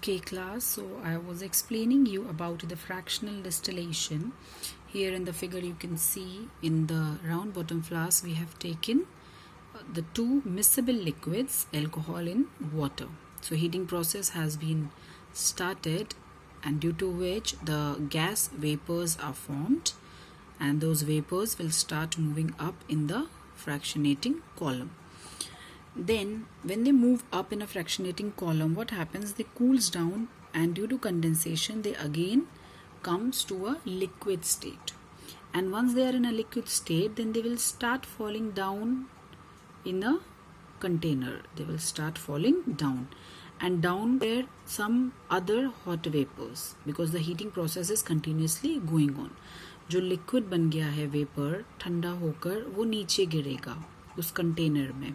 Okay class, so I was explaining you about the fractional distillation. Here in the figure you can see in the round bottom flask we have taken the two miscible liquids, alcohol and water. So heating process has been started, and due to which the gas vapors are formed, and those vapors will start moving up in the fractionating column. Then when they move up in a fractionating column, what happens? They cools down, and due to condensation they again comes to a liquid state. And once they are in a liquid state, then they will start falling down in a container. They will start falling down, and down there some other hot vapors, because the heating process is continuously going on. जो liquid बन गया है vapour, ठंडा होकर वो नीचे गिरेगा उस कंटेनर में,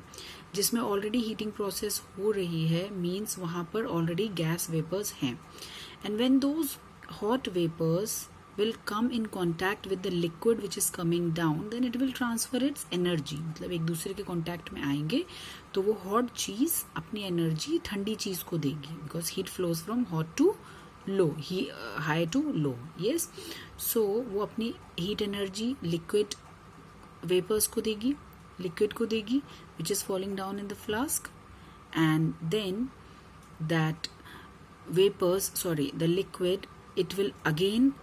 जिसमें ऑलरेडी हीटिंग प्रोसेस हो रही है, मीन्स वहाँ पर ऑलरेडी गैस वेपर्स हैं. And when those hot vapours will come in contact with the liquid which is coming down, then it will transfer its energy. मतलब एक दूसरे के contact में आएंगे तो वो hot चीज़ अपनी energy ठंडी चीज़ को देगी, because heat flows from hot to low, high to low. Yes, so वो अपनी heat energy liquid vapors को देगी, liquid को देगी, which is falling down in the flask, and then that the liquid, it will again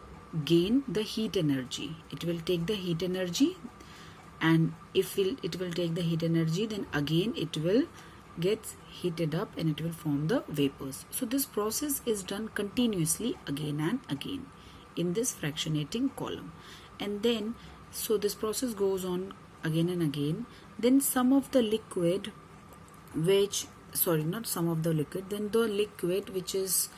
gain the heat energy. It will take the heat energy, and if it will take the heat energy, then again it will get heated up and it will form the vapors. So this process is done continuously again and again in this fractionating column. And then so this process goes on again and again. Then some of the liquid which then the liquid which is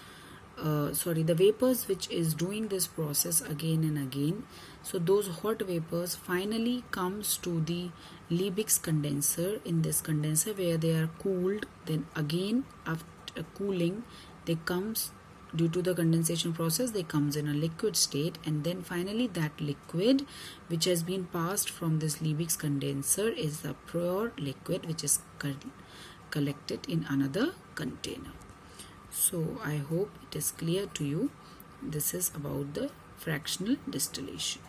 the vapors which is doing this process again and again, so those hot vapors finally comes to the Liebig's condenser. In this condenser where they are cooled, then again after cooling they comes, due to the condensation process they comes in a liquid state, and then finally that liquid which has been passed from this Liebig's condenser is the pure liquid which is collected in another container. So I hope it is clear to you. This is about the fractional distillation.